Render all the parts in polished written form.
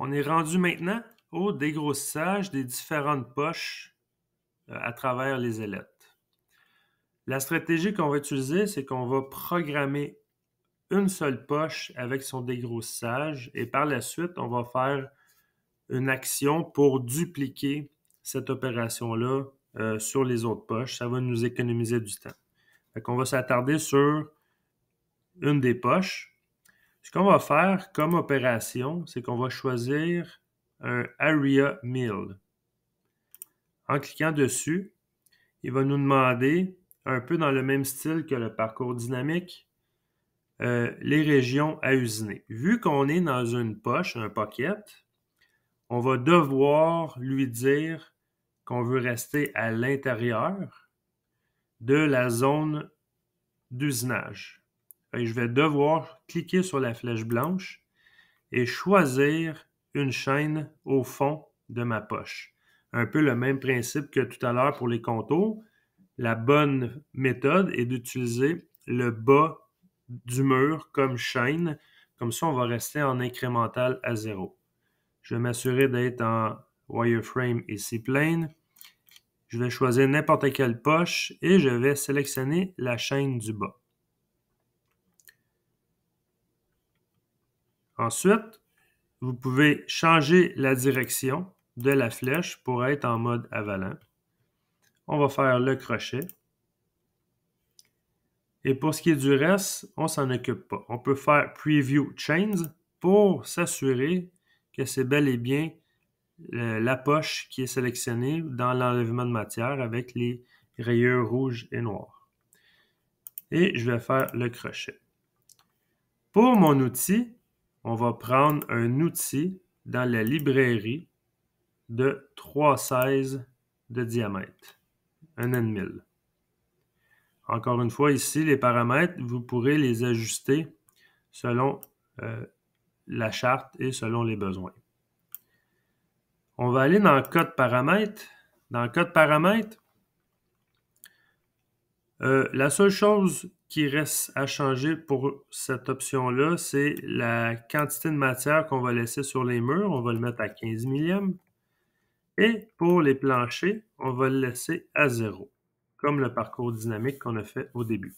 On est rendu maintenant au dégrossissage des différentes poches à travers les ailettes. La stratégie qu'on va utiliser, c'est qu'on va programmer une seule poche avec son dégrossissage et par la suite, on va faire une action pour dupliquer cette opération-là sur les autres poches. Ça va nous économiser du temps. Fait qu'on va s'attarder sur une des poches. Ce qu'on va faire comme opération, c'est qu'on va choisir un Area Mill. En cliquant dessus, il va nous demander, un peu dans le même style que le parcours dynamique, les régions à usiner. Vu qu'on est dans une poche, un pocket, on va devoir lui dire qu'on veut rester à l'intérieur de la zone d'usinage. Je vais devoir cliquer sur la flèche blanche et choisir une chaîne au fond de ma poche. Un peu le même principe que tout à l'heure pour les contours. La bonne méthode est d'utiliser le bas du mur comme chaîne. Comme ça, on va rester en incrémental à 0. Je vais m'assurer d'être en wireframe et C-plane. Je vais choisir n'importe quelle poche et je vais sélectionner la chaîne du bas. Ensuite, vous pouvez changer la direction de la flèche pour être en mode avalant. On va faire le crochet. Et pour ce qui est du reste, on ne s'en occupe pas. On peut faire Preview Chains pour s'assurer que c'est bel et bien la poche qui est sélectionnée dans l'enlèvement de matière avec les rayures rouges et noires. Et je vais faire le crochet. Pour mon outil, on va prendre un outil dans la librairie de 3,16 de diamètre, un N1000. Encore une fois, ici, les paramètres, vous pourrez les ajuster selon la charte et selon les besoins. On va aller dans le code paramètres. Dans le code paramètres, la seule chose qui reste à changer pour cette option-là, c'est la quantité de matière qu'on va laisser sur les murs. On va le mettre à 15 millième. Et pour les planchers, on va le laisser à 0, comme le parcours dynamique qu'on a fait au début.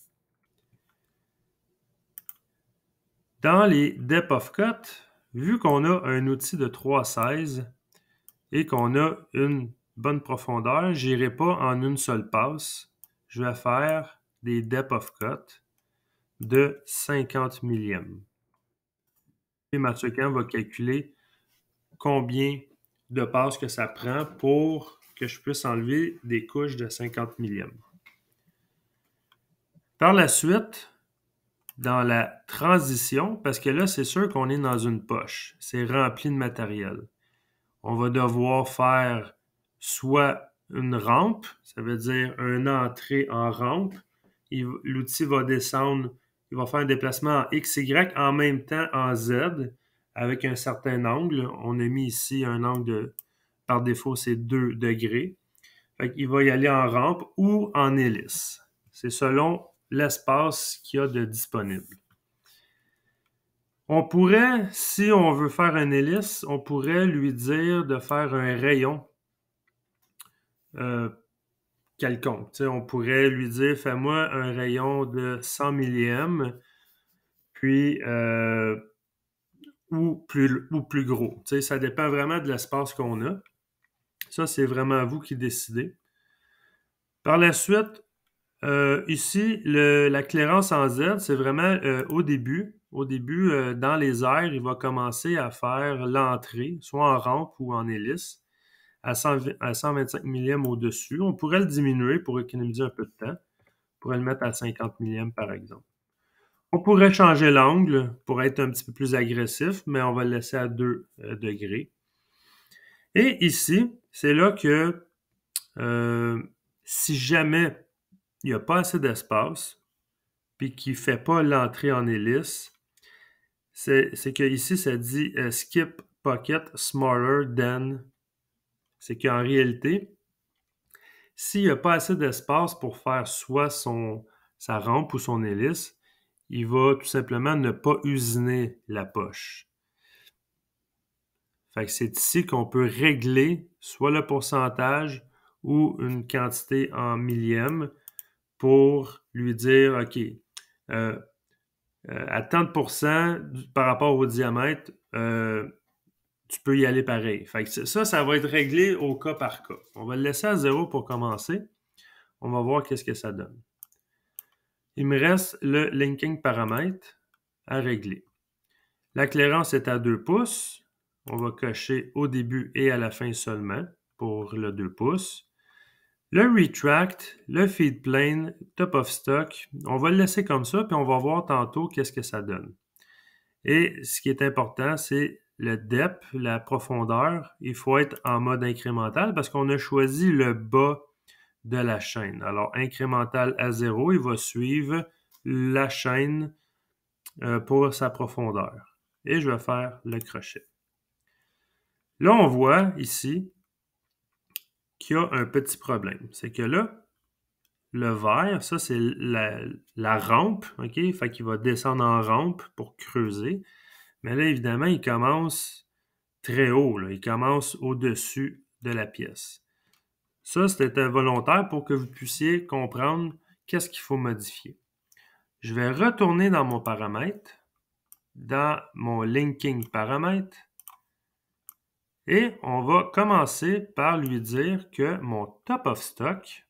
Dans les Depth of Cut, vu qu'on a un outil de 3,16 et qu'on a une bonne profondeur, je n'irai pas en une seule passe. Je vais faire des Depth of Cut de 50 millième. Et Mathieu-Cam va calculer combien de passes que ça prend pour que je puisse enlever des couches de 50 millième. Par la suite, dans la transition, parce que là, c'est sûr qu'on est dans une poche. C'est rempli de matériel. On va devoir faire soit une rampe, ça veut dire une entrée en rampe. L'outil va descendre, il va faire un déplacement en X, Y, en même temps en Z, avec un certain angle. On a mis ici un angle par défaut, c'est 2 degrés. Il va y aller en rampe ou en hélice. C'est selon l'espace qu'il y a de disponible. On pourrait, si on veut faire un hélice, on pourrait lui dire de faire un rayon quelconque. On pourrait lui dire, fais-moi un rayon de 100 millième, puis ou plus gros. Ça dépend vraiment de l'espace qu'on a. Ça, c'est vraiment vous qui décidez. Par la suite, ici, la clairance en Z, c'est vraiment au début. Au début, dans les airs, il va commencer à faire l'entrée, soit en rampe ou en hélice, à 125 millième au-dessus. On pourrait le diminuer pour économiser un peu de temps. On pourrait le mettre à 50 millième, par exemple. On pourrait changer l'angle pour être un petit peu plus agressif, mais on va le laisser à 2 degrés. Et ici, c'est là que si jamais il n'y a pas assez d'espace, puis qu'il ne fait pas l'entrée en hélice, c'est que ici, ça dit skip pocket smaller than. C'est qu'en réalité, s'il n'y a pas assez d'espace pour faire soit sa rampe ou son hélice, il va tout simplement ne pas usiner la poche. Fait que c'est ici qu'on peut régler soit le pourcentage ou une quantité en millième pour lui dire, OK, à tant de pourcents par rapport au diamètre, tu peux y aller pareil. Fait que ça va être réglé au cas par cas. On va le laisser à 0 pour commencer. On va voir qu'est-ce que ça donne. Il me reste le linking paramètre à régler. La clairance est à 2 pouces. On va cocher au début et à la fin seulement pour le 2 pouces. Le retract, le feed plane, top of stock, on va le laisser comme ça, puis on va voir tantôt qu'est-ce que ça donne. Et ce qui est important, c'est le depth, la profondeur. Il faut être en mode incrémental parce qu'on a choisi le bas de la chaîne. Alors, incrémental à 0, il va suivre la chaîne pour sa profondeur. Et je vais faire le crochet. Là, on voit ici qu'il y a un petit problème. C'est que là, le vert, ça, c'est la rampe, OK? Fait qu'il va descendre en rampe pour creuser. Mais là, évidemment, il commence très haut. Là. Il commence au-dessus de la pièce. Ça, c'était volontaire pour que vous puissiez comprendre qu'est-ce qu'il faut modifier. Je vais retourner dans mon paramètre, dans mon linking paramètre, et on va commencer par lui dire que mon top of stock,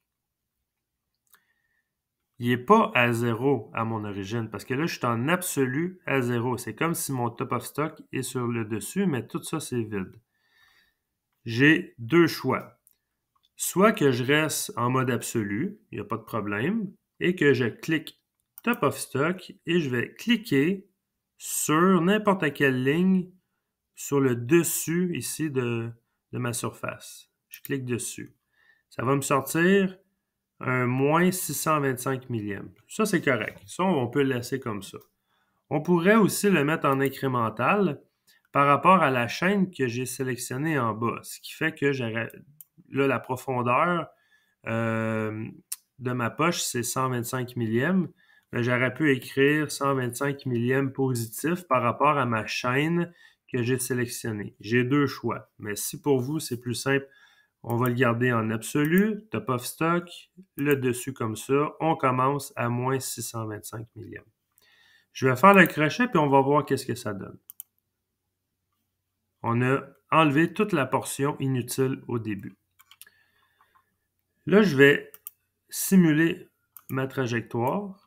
il n'est pas à 0 à mon origine, parce que là, je suis en absolu à 0. C'est comme si mon top of stock est sur le dessus, mais tout ça, c'est vide. J'ai deux choix. Soit que je reste en mode absolu, il n'y a pas de problème, et que je clique Top of Stock et je vais cliquer sur n'importe quelle ligne sur le dessus ici de ma surface. Je clique dessus. Ça va me sortir un moins 625 millièmes. Ça, c'est correct. Ça, on peut le laisser comme ça. On pourrait aussi le mettre en incrémental par rapport à la chaîne que j'ai sélectionnée en bas, ce qui fait que j'aurais là la profondeur de ma poche, c'est 125 millièmes. J'aurais pu écrire 125 millièmes positif par rapport à ma chaîne que j'ai sélectionnée. J'ai deux choix, mais si pour vous, c'est plus simple, on va le garder en absolu, top of stock, le dessus comme ça. On commence à moins 625 millièmes. Je vais faire le crochet, puis on va voir qu'est-ce que ça donne. On a enlevé toute la portion inutile au début. Là, je vais simuler ma trajectoire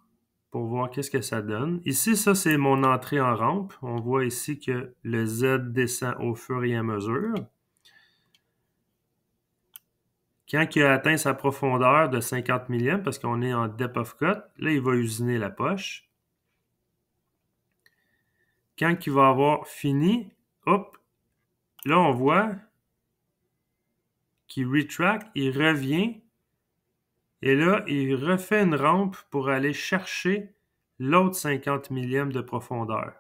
pour voir qu'est-ce que ça donne. Ici, ça, c'est mon entrée en rampe. On voit ici que le Z descend au fur et à mesure. Quand il a atteint sa profondeur de 50 millièmes, parce qu'on est en depth of cut, là, il va usiner la poche. Quand il va avoir fini, hop, là, on voit qu'il retract, il revient, et là, il refait une rampe pour aller chercher l'autre 50 millièmes de profondeur.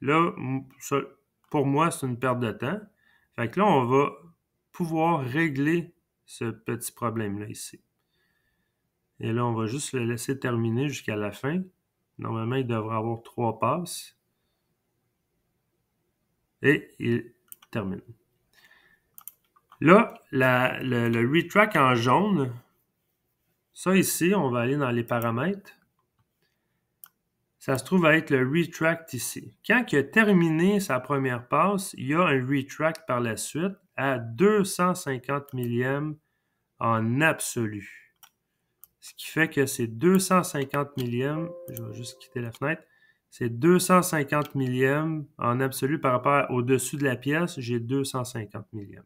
Là, ça, pour moi, c'est une perte de temps. Fait que là, on va pouvoir régler ce petit problème-là ici. Et là, on va juste le laisser terminer jusqu'à la fin. Normalement, il devrait avoir 3 passes. Et il termine. Là, le retract en jaune, ça ici, on va aller dans les paramètres. Ça se trouve à être le retract ici. Quand il a terminé sa première passe, il y a un retract par la suite à 250 millièmes en absolu. Ce qui fait que c'est 250 millièmes, je vais juste quitter la fenêtre, c'est 250 millièmes en absolu par rapport au-dessus de la pièce, j'ai 250 millièmes.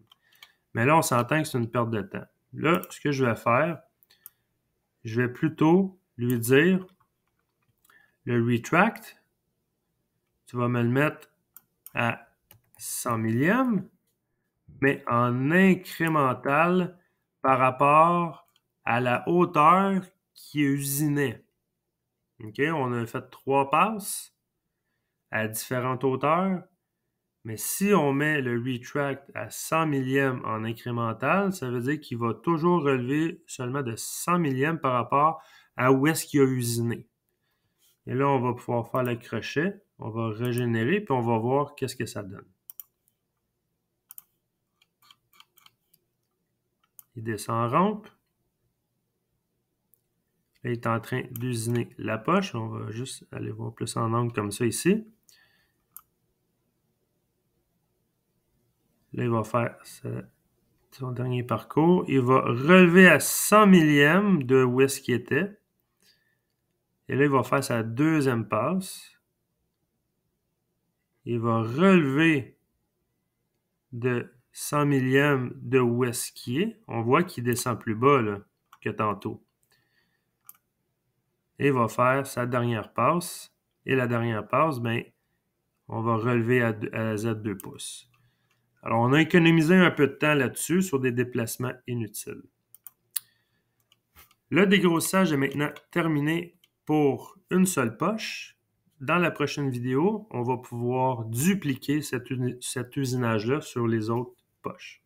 Mais là, on s'entend que c'est une perte de temps. Là, ce que je vais faire, je vais plutôt lui dire le retract, tu vas me le mettre à 100 millièmes, mais en incrémental par rapport à la hauteur qui usinait. OK, on a fait 3 passes à différentes hauteurs, mais si on met le retract à 100 millièmes en incrémental, ça veut dire qu'il va toujours relever seulement de 100 millièmes par rapport à où est-ce qu'il a usiné. Et là, on va pouvoir faire le crochet, on va régénérer, puis on va voir qu'est-ce que ça donne. Il descend en rampe. Là, il est en train d'usiner la poche. On va juste aller voir plus en angle comme ça ici. Là, il va faire son dernier parcours. Il va relever à 100 millièmes de où est-ce qu'il était. Et là, il va faire sa deuxième passe. Il va relever de 100 millièmes de où est-ce qu'il est. On voit qu'il descend plus bas là, que tantôt. Et il va faire sa dernière passe. Et la dernière passe, ben, on va relever à Z2 pouces. Alors, on a économisé un peu de temps là-dessus sur des déplacements inutiles. Le dégrossage est maintenant terminé pour une seule poche. Dans la prochaine vidéo, on va pouvoir dupliquer cet usinage-là sur les autres poches.